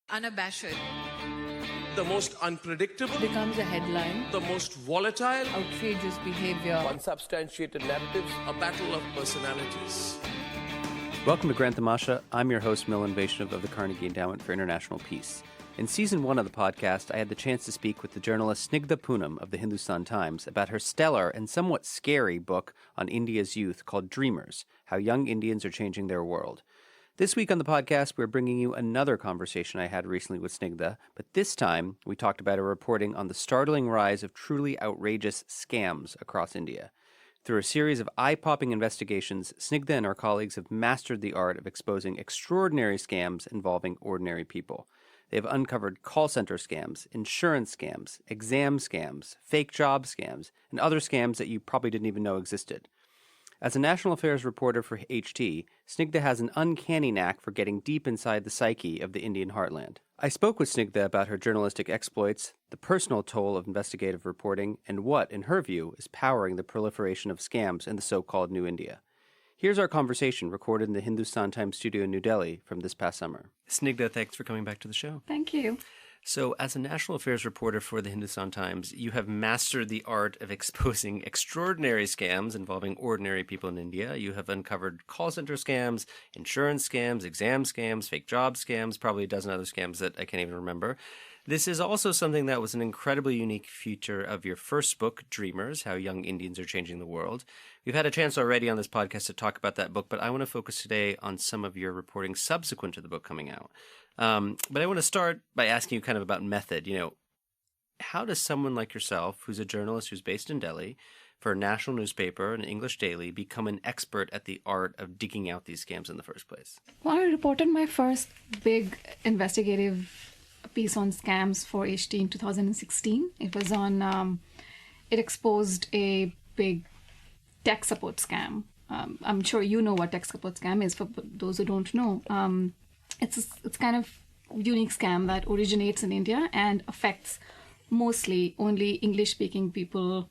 Unabashed. The most unpredictable, Becomes a headline. the most volatile, Outrageous behavior. unsubstantiated narratives. a battle of personalities. Welcome to Grand Tamasha. I'm your host, Milan of the Carnegie Endowment for International Peace. In Season 1 of the podcast, I had the chance to speak with the journalist Snigdha Poonam of the Hindustan Times about her stellar and somewhat scary book on India's youth called Dreamers, How Young Indians Are Changing Their World. This week on the podcast, we're bringing you another conversation I had recently with Snigdha, but this time we talked about her reporting on the startling rise of truly outrageous scams across India. Through a series of eye-popping investigations, Snigdha and her colleagues have mastered the art of exposing extraordinary scams involving ordinary people. They have uncovered call center scams, insurance scams, exam scams, fake job scams, and other scams that you probably didn't even know existed. As a national affairs reporter for HT, Snigdha has an uncanny knack for getting deep inside the psyche of the Indian heartland. I spoke with Snigdha about her journalistic exploits, the personal toll of investigative reporting, and what, in her view, is powering the proliferation of scams in the so-called New India. Here's our conversation recorded in the Hindustan Times studio in New Delhi from this past summer. Snigdha, thanks for coming back to the show. Thank you. So, as a national affairs reporter for the Hindustan Times, you have mastered the art of exposing extraordinary scams involving ordinary people in India. You have uncovered call center scams, insurance scams, exam scams, fake job scams, probably a dozen other scams that I can't even remember. This is also something that was an incredibly unique feature of your first book, Dreamers, How Young Indians Are Changing the World. We've had a chance already on this podcast to talk about that book, but I want to focus today on some of your reporting subsequent to the book coming out. But I want to start by asking you kind of about method. How does someone like yourself, who's a journalist who's based in Delhi, for a national newspaper, an English daily, become an expert at the art of digging out these scams in the first place? Well, I reported my first big investigative piece on scams for HT in 2016. It was on, it exposed a big tech support scam. I'm sure you know what tech support scam is. For those who don't know, it's kind of unique scam that originates in India and affects mostly only English-speaking people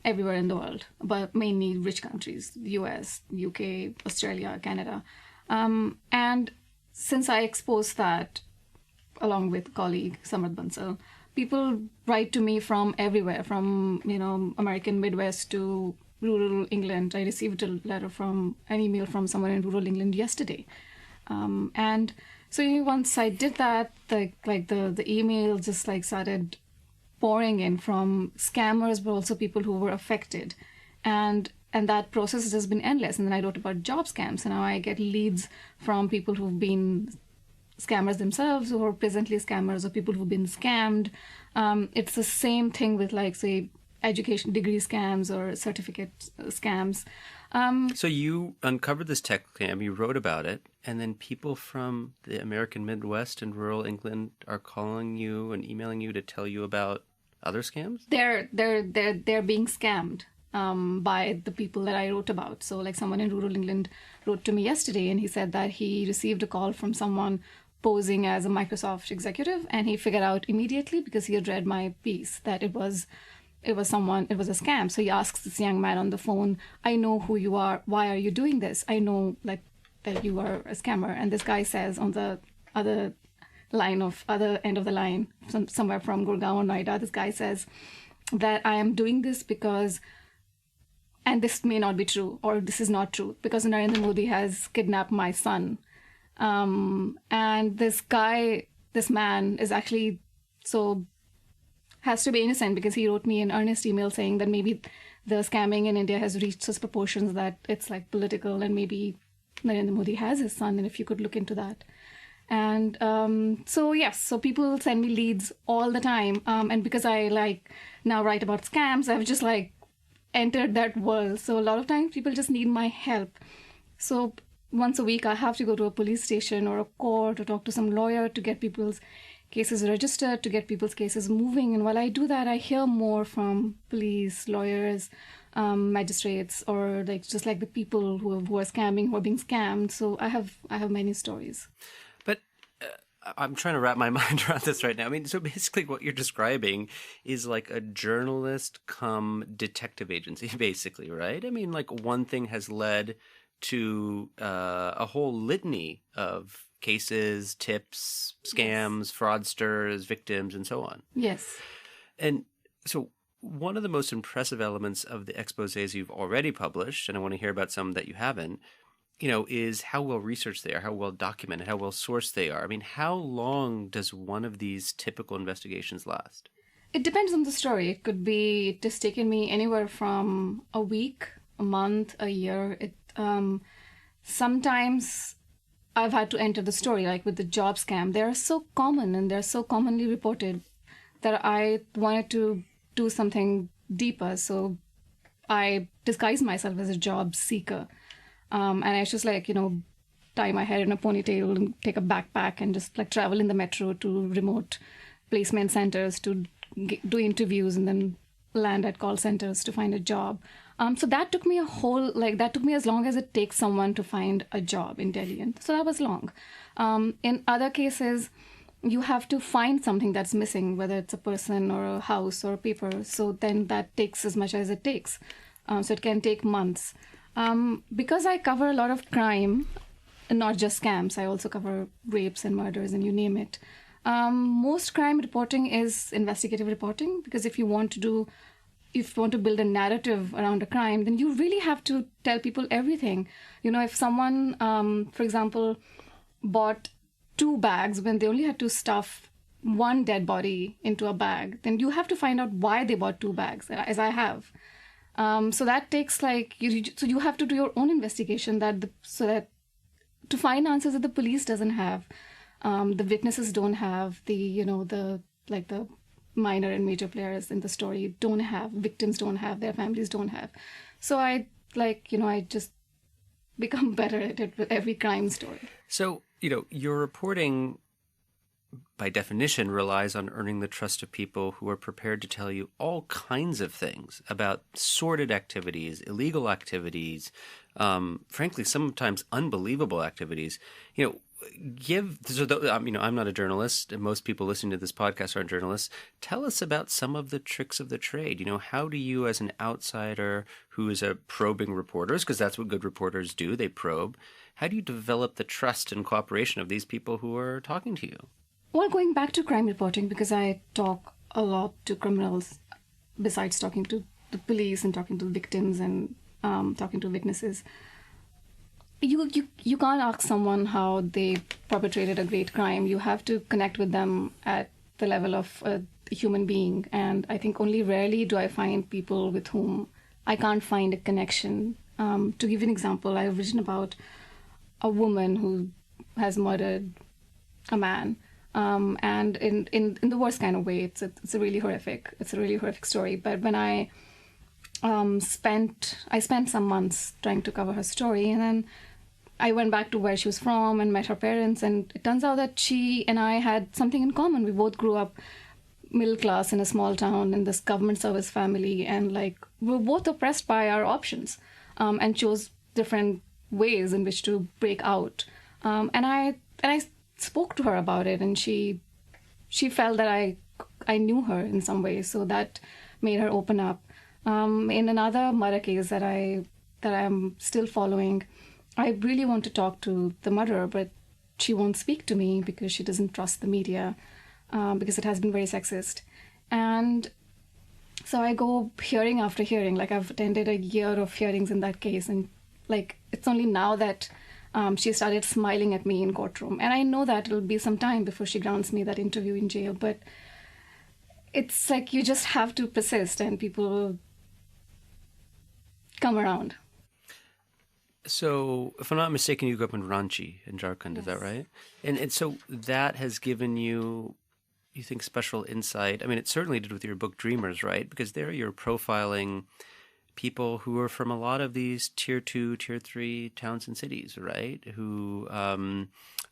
everywhere in the world, but mainly rich countries, the US, UK, Australia, Canada. And since I exposed that, along with colleague Samrat Bansal, people write to me from everywhere, from American Midwest to rural England. I received an email from someone in rural England yesterday. And so once I did that, the email just started pouring in from scammers, but also people who were affected. And that process has just been endless. And then I wrote about job scams. And now I get leads from people who've been scammers themselves, or presently scammers, or people who've been scammed. It's the same thing with, say, education degree scams or certificate scams. So you uncovered this tech scam, you wrote about it, and then people from the American Midwest and rural England are calling you and emailing you to tell you about other scams? They're being scammed by the people that I wrote about. So someone in rural England wrote to me yesterday, and he said that he received a call from someone posing as a Microsoft executive, and he figured out immediately, because he had read my piece, that it was a scam. So he asks this young man on the phone, "I know who you are. Why are you doing this? I know that you are a scammer." And this guy says on the other end of the line, somewhere from Gurgaon or Noida, this guy says that I am doing this because, and this may not be true, or this is not true, because Narendra Modi has kidnapped my son. And this man is actually has to be innocent, because he wrote me an earnest email saying that maybe the scamming in India has reached such proportions that it's political, and maybe Narendra Modi has his son, and if you could look into that. And so people send me leads all the time. And because I now write about scams, I've just entered that world. So a lot of times people just need my help. So once a week, I have to go to a police station or a court or talk to some lawyer to get people's cases registered, to get people's cases moving. And while I do that, I hear more from police, lawyers, magistrates, or the people who are scamming, who are being scammed. So I have many stories. But I'm trying to wrap my mind around this right now. I mean, so basically what you're describing is a journalist come detective agency, basically, right? I mean, one thing has led to a whole litany of cases, tips, scams, fraudsters, victims, and so on. Yes. And so one of the most impressive elements of the exposés you've already published, and I want to hear about some that you haven't, is how well researched they are, how well documented, how well sourced they are. I mean, how long does one of these typical investigations last? It depends on the story. It has taken me anywhere from a week, a month, a year. Sometimes I've had to enter the story, like with the job scam. They are so common and they're so commonly reported that I wanted to do something deeper. So I disguised myself as a job seeker. And I was just tie my hair in a ponytail and take a backpack and just travel in the metro to remote placement centers to do interviews and then land at call centers to find a job. So that took me that took me as long as it takes someone to find a job in Delhi. And so that was long. In other cases, you have to find something that's missing, whether it's a person or a house or a paper. So then that takes as much as it takes. So it can take months. Because I cover a lot of crime, and not just scams, I also cover rapes and murders and you name it. Most crime reporting is investigative reporting, because if you want to build a narrative around a crime, then you really have to tell people everything. If someone, for example, bought 2 bags when they only had to stuff one dead body into a bag, then you have to find out why they bought 2 bags, as I have. So that takes you have to do your own investigation so that to find answers that the police doesn't have, the witnesses don't have, the minor and major players in the story don't have, victims don't have, their families don't have. So I just become better at it with every crime story. So, your reporting, by definition, relies on earning the trust of people who are prepared to tell you all kinds of things about sordid activities, illegal activities, frankly, sometimes unbelievable activities. I'm not a journalist, and most people listening to this podcast aren't journalists. Tell us about some of the tricks of the trade. How do you, as an outsider who is a probing reporter, because that's what good reporters do, they probe, how do you develop the trust and cooperation of these people who are talking to you? Well, going back to crime reporting, because I talk a lot to criminals, besides talking to the police and talking to the victims and talking to witnesses, you can't ask someone how they perpetrated a great crime. You have to connect with them at the level of a human being. And I think only rarely do I find people with whom I can't find a connection. To give you an example, I've written about a woman who has murdered a man. And in the worst kind of way. It's a really horrific story. But when I spent some months trying to cover her story, and then I went back to where she was from and met her parents, and it turns out that she and I had something in common. We both grew up middle class in a small town in this government service family, and we were both oppressed by our options, and chose different ways in which to break out. And I spoke to her about it, and she felt that I knew her in some way, so that made her open up. In another murder case that I'm still following, I really want to talk to the murderer, but she won't speak to me because she doesn't trust the media, because it has been very sexist. And so I go hearing after hearing. I've attended a year of hearings in that case, and it's only now that she started smiling at me in courtroom. And I know that it'll be some time before she grants me that interview in jail, but it's you just have to persist and people will come around. So, if I'm not mistaken, you grew up in Ranchi in Jharkhand, Yes. Is that right? And so that has given you think, special insight. I mean, it certainly did with your book Dreamers, right? Because there you're profiling people who are from a lot of these tier 2, tier 3 towns and cities, right? Who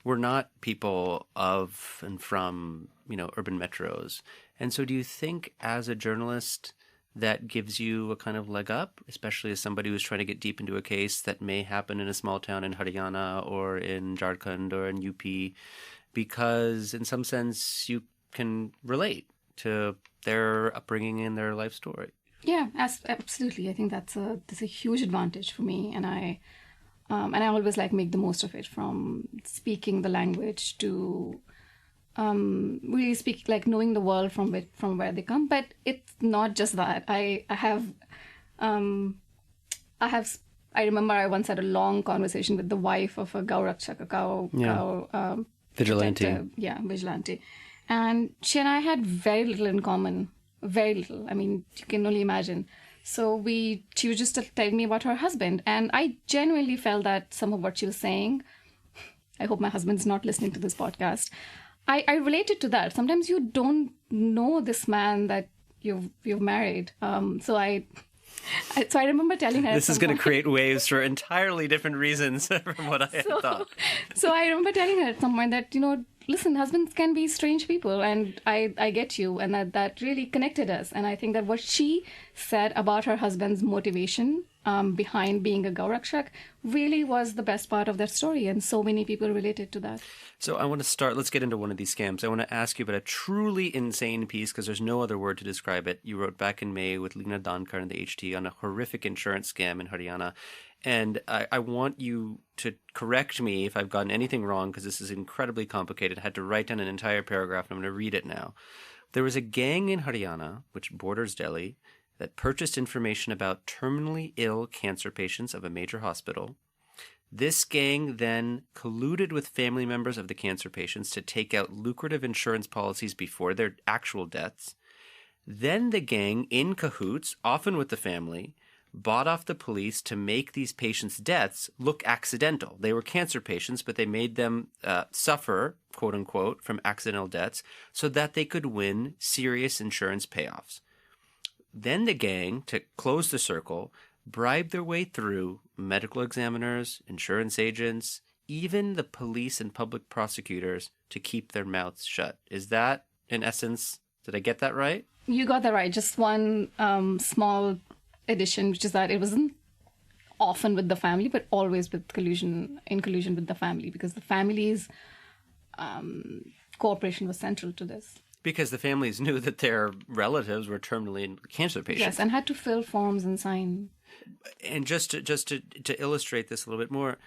were not people of and from, urban metros. And so do you think as a journalist that gives you a kind of leg up, especially as somebody who's trying to get deep into a case that may happen in a small town in Haryana or in Jharkhand or in UP, because in some sense you can relate to their upbringing and their life story? Yeah, absolutely. I think that's a huge advantage for me, and And I always like make the most of it, from speaking the language to really speak, like knowing the world from where they come. But it's not just that. I remember I once had a long conversation with the wife of a Gaurakshak, a cow Vigilante. Vigilante. And she and I had very little in common. Very little. I mean, you can only imagine. So she was just telling me about her husband. And I genuinely felt that some of what she was saying, I hope my husband's not listening to this podcast, I related to that. Sometimes you don't know this man that you've married. So I remember telling her. This is going to create waves for entirely different reasons from what I had thought. So I remember telling her at some point that, listen, husbands can be strange people, and I get you, and that really connected us. And I think that what she said about her husband's motivation behind being a Gaurakshak really was the best part of that story, and so many people related to that. So I want to start, let's get into one of these scams. I want to ask you about a truly insane piece, because there's no other word to describe it. You wrote back in May with Leena Dankar and the HT on a horrific insurance scam in Haryana. And I want you to correct me if I've gotten anything wrong, because this is incredibly complicated. I had to write down an entire paragraph, and I'm going to read it now. There was a gang in Haryana, which borders Delhi, that purchased information about terminally ill cancer patients of a major hospital. This gang then colluded with family members of the cancer patients to take out lucrative insurance policies before their actual deaths. Then the gang, in cahoots, often with the family, bought off the police to make these patients' deaths look accidental. They were cancer patients, but they made them suffer, quote unquote, from accidental deaths so that they could win serious insurance payoffs. Then the gang, to close the circle, bribed their way through medical examiners, insurance agents, even the police and public prosecutors to keep their mouths shut. Is that, in essence, did I get that right? You got that right. Just one small addition, which is that it wasn't often with the family, but always with collusion with the family, because the family's cooperation was central to this. Because the families knew that their relatives were terminally cancer patients. Yes, and had to fill forms and sign. And just to illustrate this a little bit more,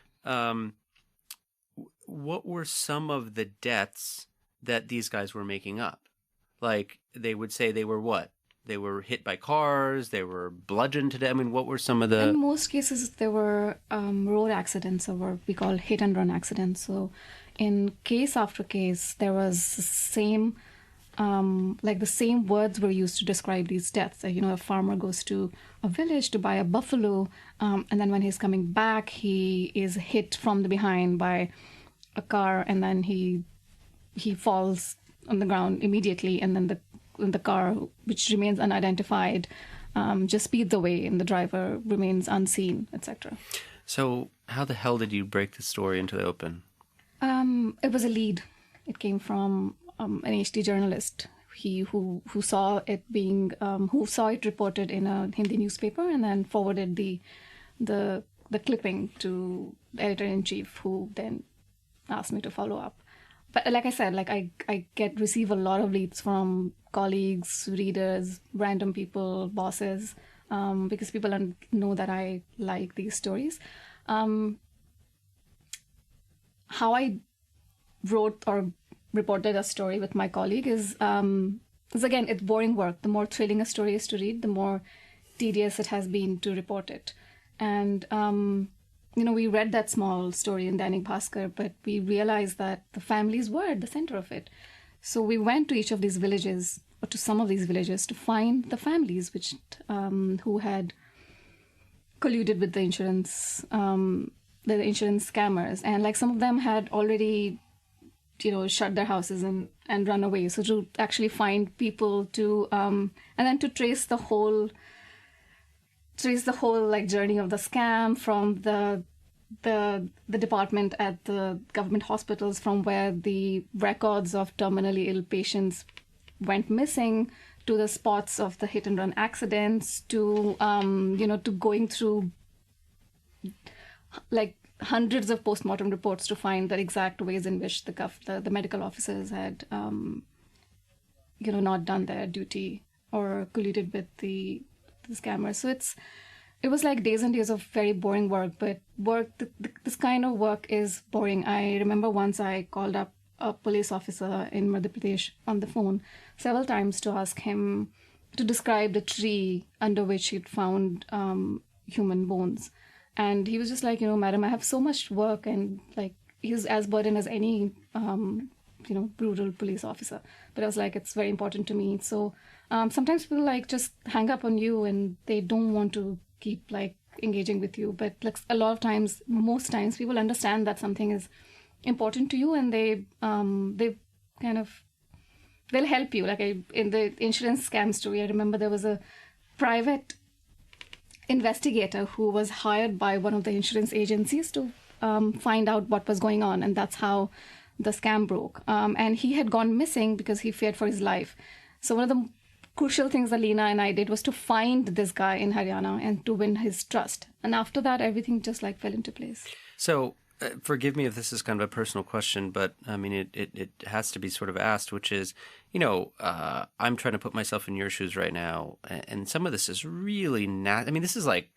what were some of the deaths that these guys were making up? Like, they would say they were what? They were hit by cars, they were bludgeoned to death. I mean, what were some of the... In most cases, there were road accidents, or what we call hit-and-run accidents. So in case after case, there was the same... the same words were used to describe these deaths. A farmer goes to a village to buy a buffalo, and then when he's coming back, he is hit from the behind by a car, and then he falls on the ground immediately, and then the car, which remains unidentified, just speeds away, and the driver remains unseen, etc. So how the hell did you break the story into the open? It was a lead. It came from an HT journalist, who saw it reported in a Hindi newspaper, and then forwarded the clipping to the editor-in-chief, who then asked me to follow up. But like I said, I receive a lot of leads from colleagues, readers, random people, bosses, because people know that I like these stories. How I wrote or reported a story with my colleague is again, it's boring work. The more thrilling a story is to read, the more tedious it has been to report it. And we read that small story in Dainik Bhaskar, but we realized that the families were at the center of it. So we went to each of these villages, or to some of these villages, to find the families who had colluded with the insurance scammers. And some of them had already shut their houses and run away. So to actually find people and then to trace the whole journey of the scam from the department at the government hospitals, from where the records of terminally ill patients went missing, to the spots of the hit and run accidents, to to going through hundreds of postmortem reports to find the exact ways in which the medical officers had not done their duty or colluded with the scammers. So it was like days and days of very boring work, but this kind of work is boring. I remember once I called up a police officer in Madhya Pradesh on the phone several times to ask him to describe the tree under which he'd found human bones. And he was just like, madam, I have so much work, and like he's as burdened as any, brutal police officer. But I was like, it's very important to me. So sometimes people like just hang up on you and they don't want to keep like engaging with you. But like a lot of times, most times, people understand that something is important to you, and they kind of, they'll help you. Like in the insurance scam story, I remember there was a private investigator who was hired by one of the insurance agencies to find out what was going on, and that's how the scam broke. And he had gone missing because he feared for his life. So one of the crucial things that Leena and I did was to find this guy in Haryana and to win his trust. And after that, everything just like fell into place. So forgive me if this is kind of a personal question, but I mean, it has to be sort of asked, which is, I'm trying to put myself in your shoes right now. And some of this is really I mean, this is like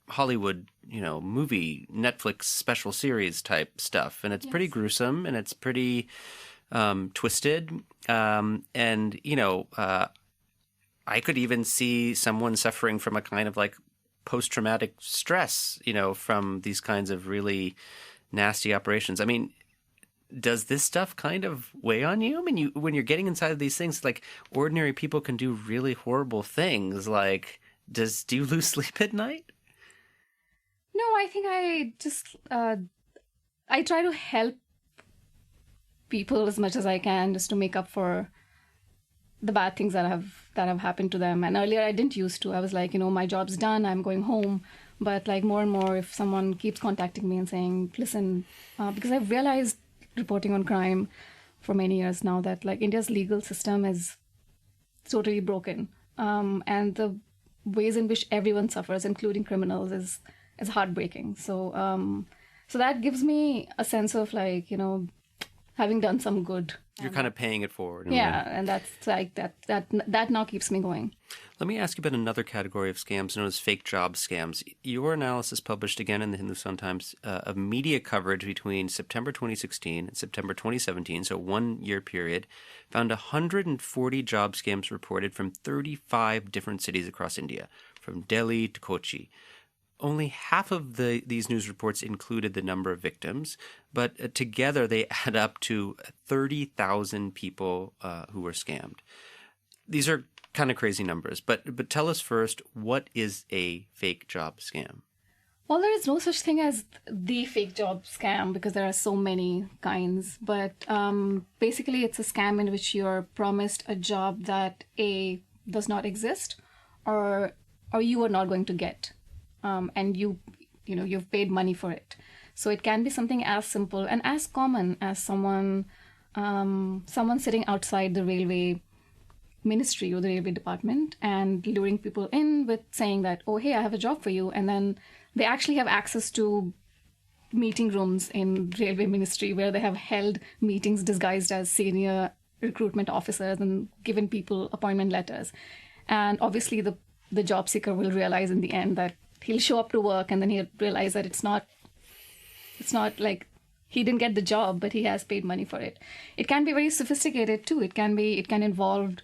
Hollywood, movie, Netflix special series type stuff. And it's pretty gruesome, and it's pretty twisted. And, I could even see someone suffering from a kind of like post-traumatic stress, from these kinds of really nasty operations. I mean, does this stuff kind of weigh on you? I mean, when you're getting inside of these things, like ordinary people can do really horrible things. Like, do you lose sleep at night? No, I think I just, I try to help people as much as I can just to make up for the bad things that have happened to them. And earlier I didn't used to. I was like, my job's done, I'm going home. But like more and more, if someone keeps contacting me and saying, listen, because I've realized reporting on crime for many years now that like India's legal system is totally broken. And the ways in which everyone suffers, including criminals, is heartbreaking. So so that gives me a sense of like, having done some good. You're kind of paying it forward. Yeah, and that's like that now keeps me going. Let me ask you about another category of scams known as fake job scams. Your analysis, published again in the Hindustan Times, of media coverage between September 2016 and September 2017, so 1 year period, found 140 job scams reported from 35 different cities across India, from Delhi to Kochi. Only half of these news reports included the number of victims, but together they add up to 30,000 people who were scammed. These are kind of crazy numbers, but tell us first, what is a fake job scam? Well, there is no such thing as the fake job scam because there are so many kinds. But basically, it's a scam in which you're promised a job that A, does not exist, or you are not going to get. And you've paid money for it. So it can be something as simple and as common as someone sitting outside the railway ministry or the railway department and luring people in with saying that, oh, hey, I have a job for you. And then they actually have access to meeting rooms in railway ministry where they have held meetings disguised as senior recruitment officers and given people appointment letters. And obviously the job seeker will realize in the end that he'll show up to work and then he'll realize that it's not like he didn't get the job, but he has paid money for it. It can be very sophisticated too. It can involve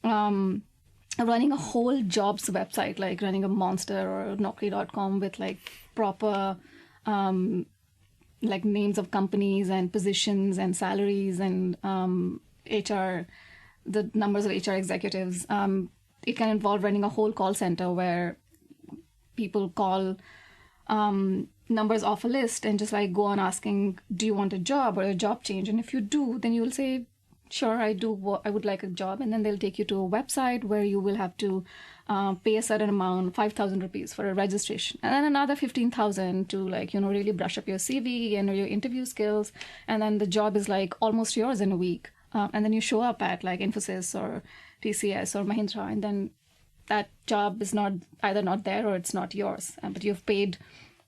running a whole jobs website, like running a Monster or Naukri.com with like proper like names of companies and positions and salaries and HR, the numbers of HR executives. It can involve running a whole call center where people call numbers off a list and just like go on asking, do you want a job or a job change? And if you do, then you will say, sure, I do. I would like a job. And then they'll take you to a website where you will have to pay a certain amount, 5,000 rupees for a registration. And then another 15,000 to like, really brush up your CV and your interview skills. And then the job is like almost yours in a week. And then you show up at like Infosys or TCS or Mahindra, and then that job is either not there or it's not yours. But you've paid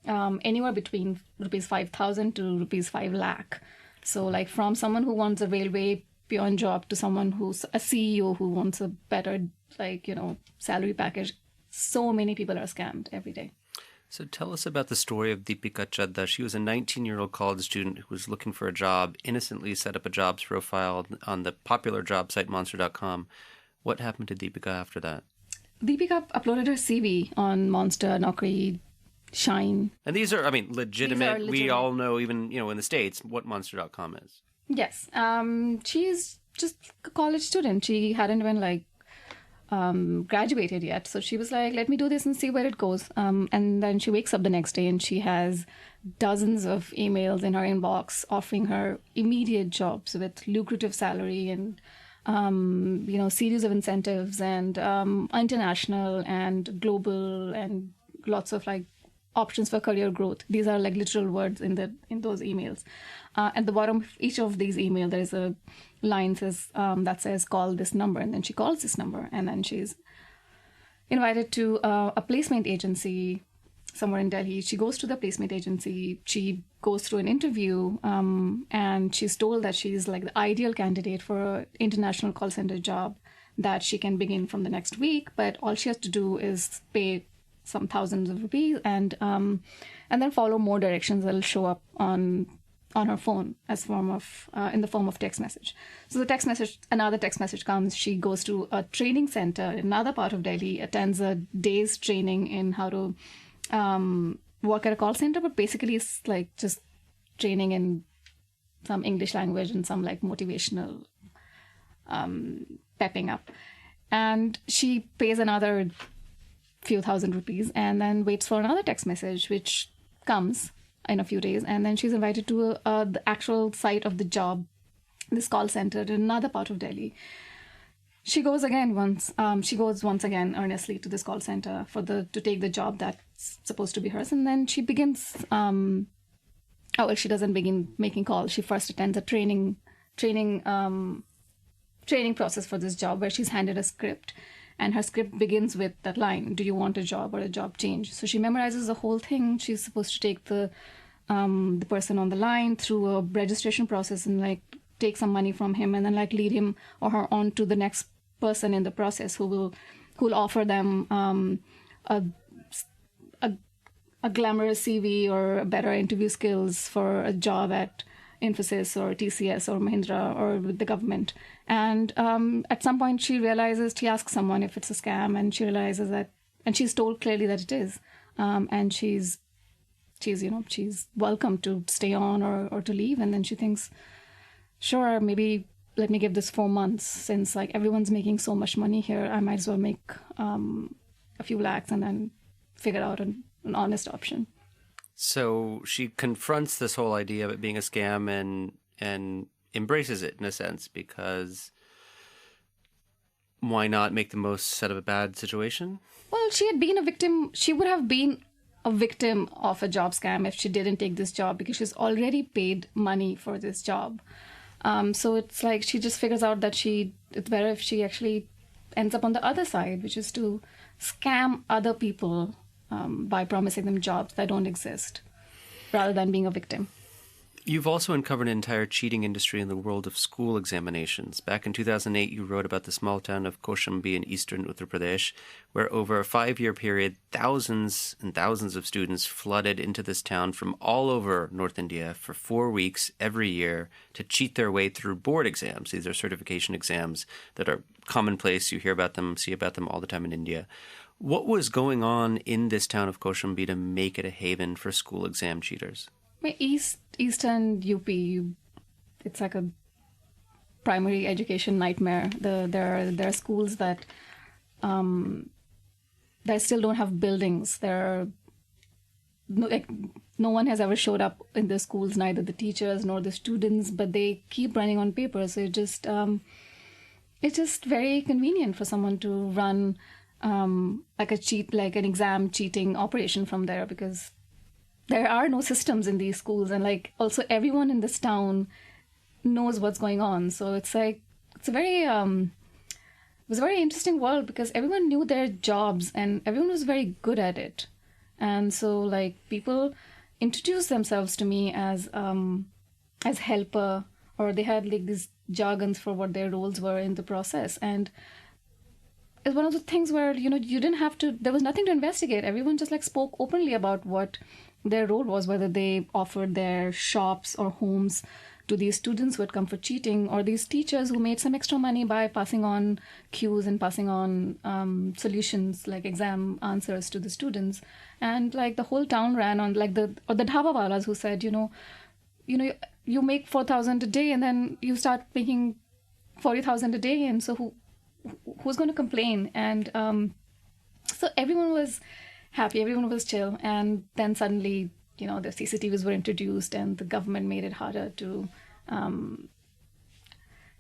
anywhere between rupees 5,000 to rupees 5 lakh. So like from someone who wants a railway peon job to someone who's a CEO who wants a better salary package so many people are scammed every day. So tell us about the story of Deepika Chadda. She was a 19-year-old college student who was looking for a job, innocently set up a jobs profile on the popular job site monster.com. What happened to Deepika after that? Deepika uploaded her CV on Monster, Naukri, Shine. And these are, legitimate. We legitimate. all know, even, in the States, what monster.com is. Yes. She's just a college student. She hadn't even graduated yet. So she was like, let me do this and see where it goes. And then she wakes up the next day and she has dozens of emails in her inbox offering her immediate jobs with lucrative salary and, series of incentives and international and global and lots of options for career growth. These are literal words in those emails. At the bottom of each of these emails, there is a line that says, call this number. And then she calls this number. And then she's invited to a placement agency somewhere in Delhi. She goes to the placement agency. She goes through an interview. And she's told that she's the ideal candidate for an international call center job that she can begin from the next week. But all she has to do is pay some thousands of rupees and then follow more directions that'll show up on her phone in the form of text message. So another text message comes. She goes to a training center in another part of Delhi, attends a day's training in how to work at a call center, but basically it's just training in some English language and some motivational pepping up. And she pays another few thousand rupees and then waits for another text message which comes in a few days, and then she's invited to the actual site of the job, this call center in another part of Delhi. She goes once again earnestly to this call center to take the job that's supposed to be hers, and then she begins she doesn't begin making calls. She first attends a training process for this job where she's handed a script. And her script begins with that line, do you want a job or a job change? So she memorizes the whole thing. She's supposed to take the person on the line through a registration process and take some money from him and then lead him or her on to the next person in the process who'll offer them a glamorous CV or better interview skills for a job at Infosys or TCS or Mahindra or with the government. And at some point she asks someone if it's a scam, and she realizes that, and she's told clearly that it is. And she's welcome to stay on or to leave. And then she thinks, sure, maybe let me give this 4 months since everyone's making so much money here. I might as well make a few lakhs and then figure out an honest option. So she confronts this whole idea of it being a scam and embraces it in a sense, because why not make the most out of a bad situation? Well, she had been a victim. She would have been a victim of a job scam if she didn't take this job, because she's already paid money for this job. So it's she just figures out that it's better if she actually ends up on the other side, which is to scam other people by promising them jobs that don't exist, rather than being a victim. You've also uncovered an entire cheating industry in the world of school examinations. Back in 2008, you wrote about the small town of Kaushambi in eastern Uttar Pradesh, where over a 5-year period, thousands and thousands of students flooded into this town from all over North India for 4 weeks every year to cheat their way through board exams. These are certification exams that are commonplace. You hear about them, see about them all the time in India. What was going on in this town of Kaushambi to make it a haven for school exam cheaters? Eastern UP, it's a primary education nightmare. There are schools that still don't have buildings. No one has ever showed up in the schools, neither the teachers nor the students, but they keep running on paper. So it's just very convenient for someone to run an exam cheating operation from there, because there are no systems in these schools, and also everyone in this town knows what's going on. So it's a very it was a very interesting world, because everyone knew their jobs and everyone was very good at it. And so people introduced themselves to me as helper, or they had these jargons for what their roles were in the process. And it's one of the things where, you didn't have to, there was nothing to investigate. Everyone just like spoke openly about what their role was, whether they offered their shops or homes to these students who had come for cheating, or these teachers who made some extra money by passing on cues and passing on solutions like exam answers to the students. And like the whole town ran on like the dhaba-walas who said, you make 4,000 a day and then you start making 40,000 a day, and so who's going to complain? And so everyone was happy, everyone was chill, and then suddenly the CCTVs were introduced, and the government made it harder to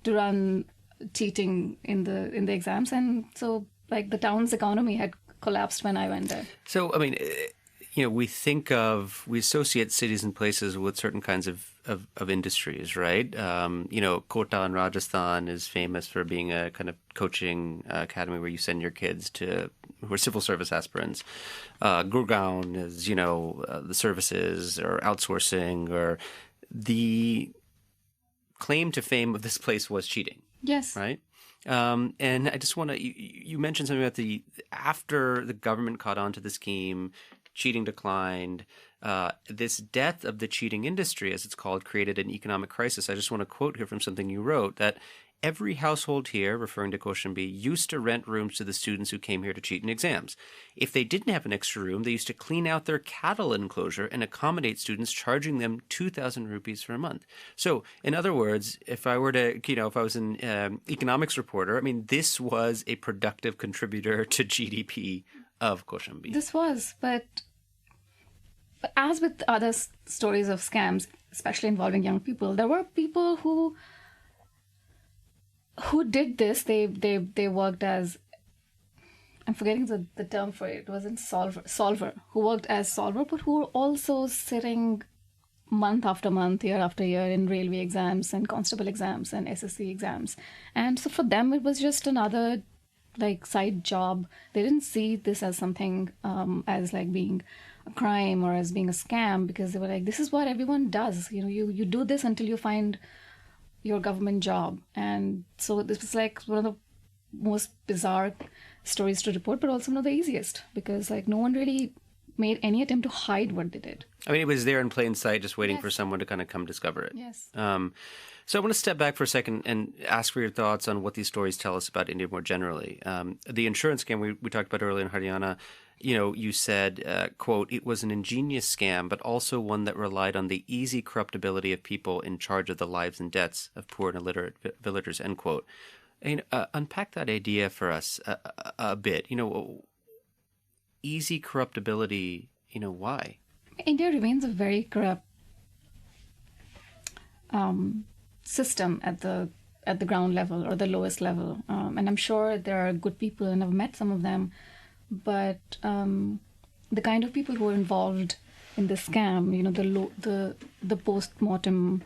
run cheating in the exams, and so like the town's economy had collapsed when I went there. So I mean, we associate cities and places with certain kinds of industries, right? Kota in Rajasthan is famous for being a kind of coaching academy where you send your kids who are civil service aspirants. Gurgaon is, the services or outsourcing, or the claim to fame of this place was cheating. Yes. Right? And I just want to, you mentioned something about after the government caught on to the scheme, cheating declined. This death of the cheating industry, as it's called, created an economic crisis. I just want to quote here from something you wrote, that every household here, referring to Koshambi, used to rent rooms to the students who came here to cheat in exams. If they didn't have an extra room, they used to clean out their cattle enclosure and accommodate students, charging them 2,000 rupees for a month. So, in other words, if I were to, if I was an economics reporter, I mean, this was a productive contributor to GDP of Koshambi. This was, but as with other stories of scams, especially involving young people, there were people who did this. They worked as, I'm forgetting the term for it. It wasn't solver, who worked as solver, but who were also sitting month after month, year after year in railway exams and constable exams and SSC exams. And so for them, it was just another like side job. They didn't see this as something as like being a crime or as being a scam, because they were like, this is what everyone does. You do this until you find your government job. And so this was like one of the most bizarre stories to report, but also one of the easiest, because like no one really made any attempt to hide what they did. I mean, it was there in plain sight, just waiting for someone to kind of come discover it. Yes. So I want to step back for a second and ask for your thoughts on what these stories tell us about India more generally. The insurance scam we talked about earlier in Haryana, you said, quote, it was an ingenious scam, but also one that relied on the easy corruptibility of people in charge of the lives and debts of poor and illiterate villagers, end quote. And, unpack that idea for us a bit. Easy corruptibility, why? India remains a very corrupt system at the ground level or the lowest level. And I'm sure there are good people, and I've met some of them, but the kind of people who are involved in this scam, the post-mortem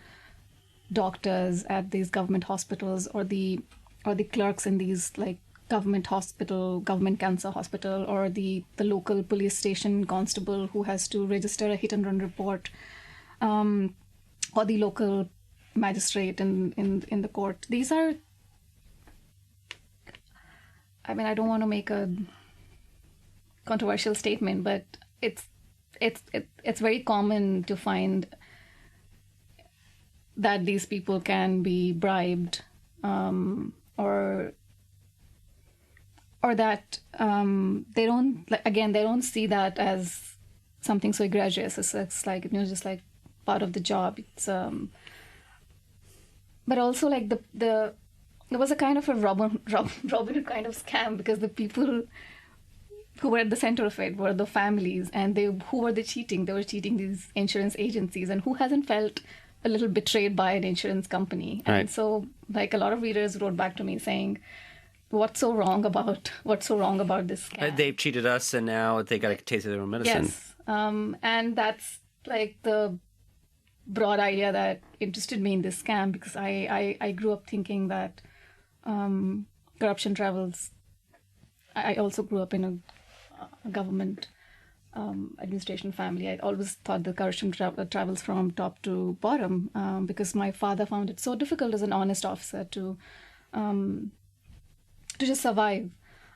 doctors at these government hospitals, or the clerks in these like government hospital, government cancer hospital, or the local police station constable who has to register a hit and run report, or the local magistrate in the court. These are, I mean, I don't want to make a controversial statement, but it's very common to find that these people can be bribed, or that they don't see that as something so egregious. It's like, just like part of the job. It's but also like there was a kind of a Robin Hood kind of scam, because the people who were at the center of it were the families, and who were cheating? They were cheating these insurance agencies, and who hasn't felt a little betrayed by an insurance company? Right. And so like a lot of readers wrote back to me saying, what's so wrong about this scam? They've cheated us, and now they got a taste of their own medicine. Yes. And that's like the broad idea that interested me in this scam, because I grew up thinking that corruption travels. I also grew up in a government administration family. I always thought the corruption travels from top to bottom, because my father found it so difficult as an honest officer to just survive.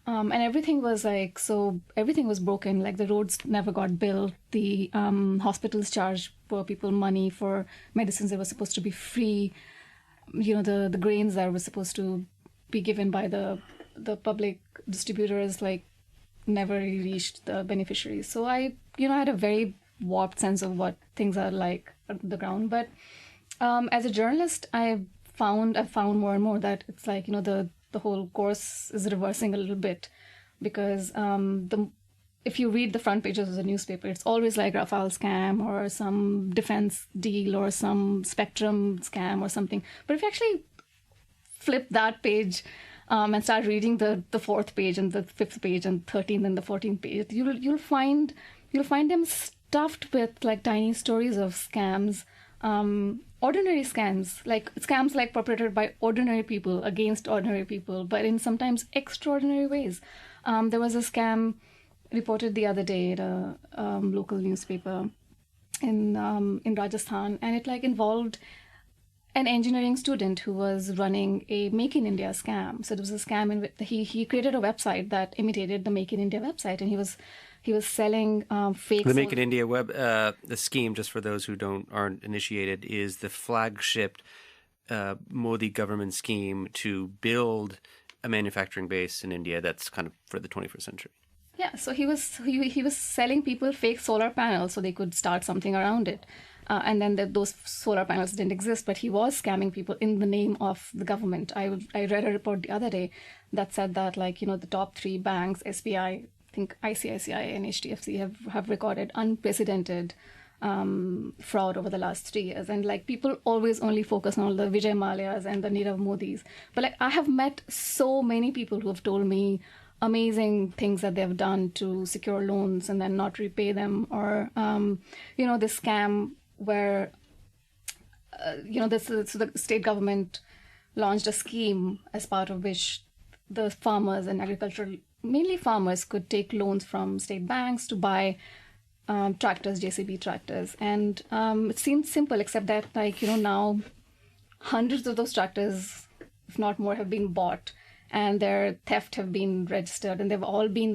And everything was everything was broken. Like the roads never got built. The hospitals charged poor people money for medicines that were supposed to be free. The grains that were supposed to be given by the public distributors, like, never really reached the beneficiaries. So I had a very warped sense of what things are like on the ground. But as a journalist, I've found more and more that it's like, the whole course is reversing a little bit, because if you read the front pages of the newspaper, it's always like Rafale scam or some defense deal or some Spectrum scam or something. But if you actually flip that page and start reading the fourth page and the fifth page and 13th and the 14th page, you'll find them stuffed with like tiny stories of scams. Ordinary scams like perpetrated by ordinary people against ordinary people, but in sometimes extraordinary ways. There was a scam reported the other day at a local newspaper in Rajasthan, and it involved an engineering student who was running a Make in India scam. So there was a scam in which he created a website that imitated the Make in India website, and he was selling fake. The Make in India the scheme, just for those who aren't initiated, is the flagship Modi government scheme to build a manufacturing base in India that's kind of for the 21st century. Yeah, so he was selling people fake solar panels so they could start something around it. And then those solar panels didn't exist, but he was scamming people in the name of the government. I read a report the other day that said that, the top three banks, SBI, I think ICICI and HDFC have recorded unprecedented fraud over the last 3 years. And people always only focus on all the Vijay Mallya's and the Nirav Modis. But I have met so many people who have told me amazing things that they've done to secure loans and then not repay them, or this scam where the state government launched a scheme as part of which the farmers and agricultural, mainly farmers, could take loans from state banks to buy tractors, JCB tractors. And it seemed simple, except that now hundreds of those tractors, if not more, have been bought, and their theft have been registered, and they've all been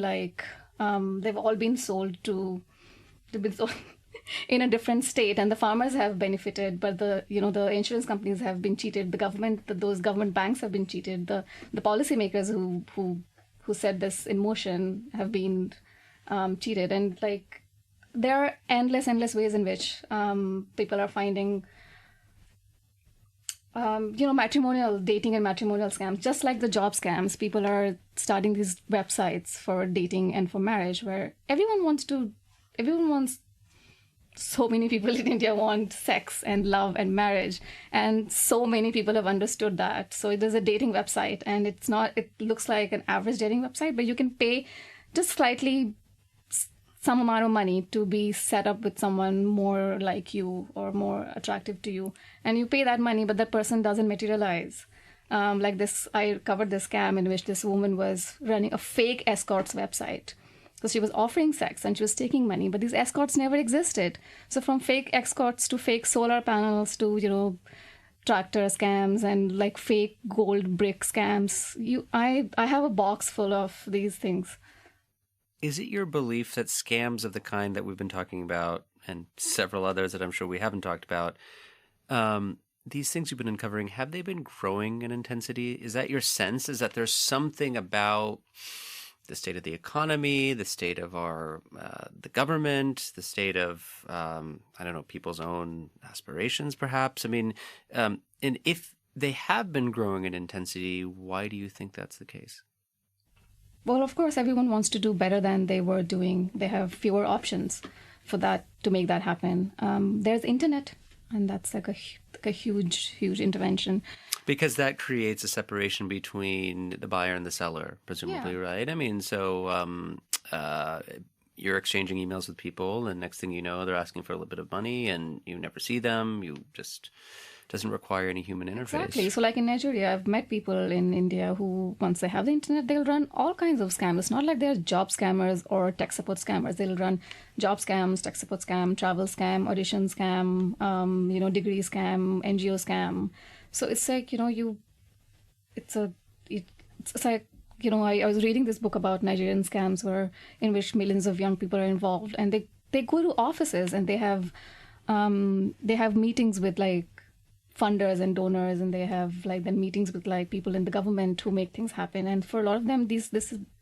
sold in a different state, and the farmers have benefited, but the insurance companies have been cheated. The government, those government banks have been cheated. The policymakers who set this in motion have been cheated, and there are endless ways in which people are finding dating and matrimonial scams. Just like the job scams, people are starting these websites for dating and for marriage, where so many people in India want sex and love and marriage, and so many people have understood that. So there's a dating website, and it looks like an average dating website, but you can pay just slightly some amount of money to be set up with someone more like you or more attractive to you. And you pay that money, but that person doesn't materialize. I covered this scam in which this woman was running a fake escorts website. So she was offering sex and she was taking money, but these escorts never existed. So from fake escorts to fake solar panels to, tractor scams and fake gold brick scams, I have a box full of these things. Is it your belief that scams of the kind that we've been talking about, and several others that I'm sure we haven't talked about, these things you've been uncovering, have they been growing in intensity? Is that your sense? Is that there's something about the state of the economy, the state of the government, the state of, people's own aspirations, perhaps? I mean, and if they have been growing in intensity, why do you think that's the case? Well, of course, everyone wants to do better than they were doing. They have fewer options for that, to make that happen. There's internet, and that's a huge intervention. Because that creates a separation between the buyer and the seller, presumably, right? I mean, so you're exchanging emails with people, and next thing you know, they're asking for a little bit of money, and you never see them. You just doesn't require any human interface. Exactly. So in Nigeria, I've met people in India who, once they have the internet, they'll run all kinds of scams. It's not like they're job scammers or tech support scammers. They'll run job scams, tech support scam, travel scam, audition scam, degree scam, NGO scam. So it's like, it's like I was reading this book about Nigerian scams in which millions of young people are involved, and they go to offices and they have meetings with like funders and donors, and they have like then meetings with like people in the government who make things happen. And for a lot of them,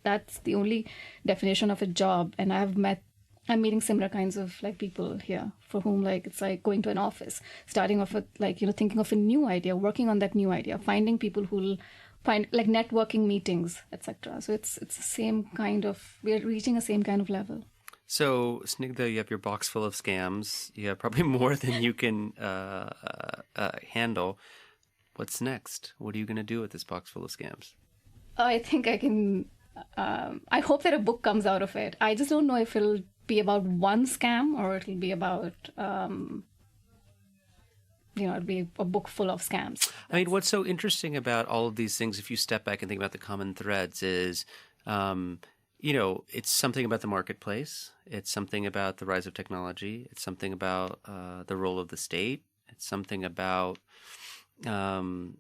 that's the only definition of a job. And I'm meeting similar kinds of like people here for whom like it's like going to an office, starting off with like, thinking of a new idea, working on that new idea, finding people who'll find like networking meetings, etc. So it's the same kind of, we're reaching the same kind of level. So, Snigdha, you have your box full of scams. You have probably more than you can handle. What's next? What are you going to do with this box full of scams? I think I can, I hope that a book comes out of it. I just don't know if it'll be about one scam or it'll be about, it'll be a book full of scams. I mean, what's so interesting about all of these things, if you step back and think about the common threads, is, it's something about the marketplace. It's something about the rise of technology. It's something about the role of the state. It's something about the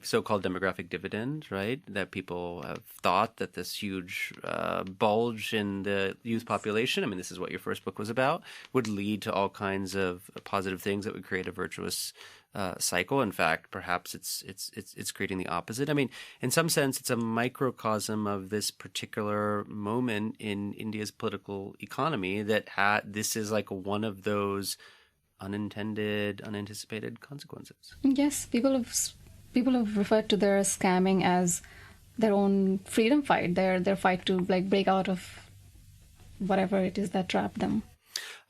so-called demographic dividend, right? That people have thought that this huge bulge in the youth population, I mean, this is what your first book was about, would lead to all kinds of positive things that would create a virtuous cycle. In fact, perhaps it's creating the opposite. I mean, in some sense, it's a microcosm of this particular moment in India's political economy that this is like one of those unintended, unanticipated consequences. Yes, people have referred to their scamming as their own freedom fight, their fight to like break out of whatever it is that trapped them.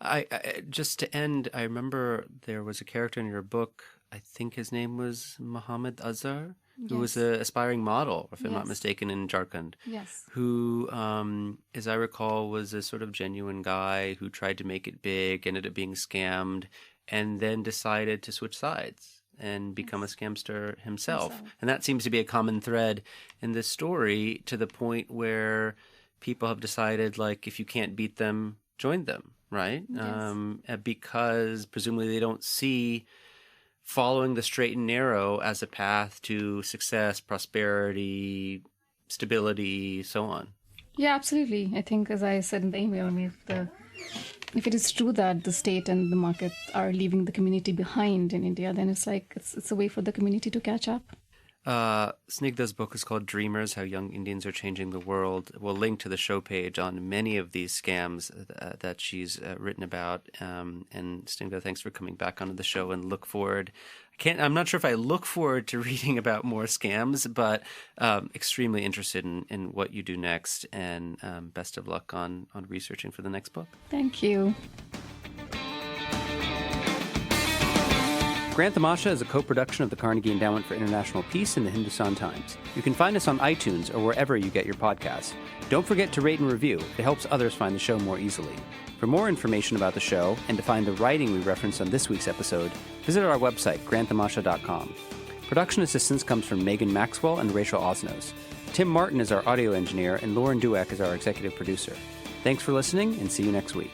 I just to end, I remember there was a character in your book, I think his name was Muhammad Azhar, who was an aspiring model, if I'm not mistaken, in Jharkhand. Yes. Who, as I recall, was a sort of genuine guy who tried to make it big, ended up being scammed, and then decided to switch sides and become a scamster himself. And that seems to be a common thread in this story, to the point where people have decided, like, if you can't beat them, join them, right? Yes. Because presumably they don't see following the straight and narrow as a path to success, prosperity, stability, so on. Yeah, absolutely. I think, as I said in the email, I mean, if it is true that the state and the market are leaving the community behind in India, then it's like it's a way for the community to catch up. Snigdha's book is called Dreamers, How Young Indians Are Changing the World. We'll link to the show page on many of these scams that she's written about. And Snigdha, thanks for coming back onto the show, and look forward. I'm not sure if I look forward to reading about more scams, but extremely interested in what you do next, and best of luck on researching for the next book. Thank you. Grant Tamasha is a co-production of the Carnegie Endowment for International Peace and the Hindustan Times. You can find us on iTunes or wherever you get your podcasts. Don't forget to rate and review. It helps others find the show more easily. For more information about the show and to find the writing we referenced on this week's episode, visit our website, granttamasha.com. Production assistance comes from Megan Maxwell and Rachel Osnos. Tim Martin is our audio engineer, and Lauren Dueck is our executive producer. Thanks for listening, and see you next week.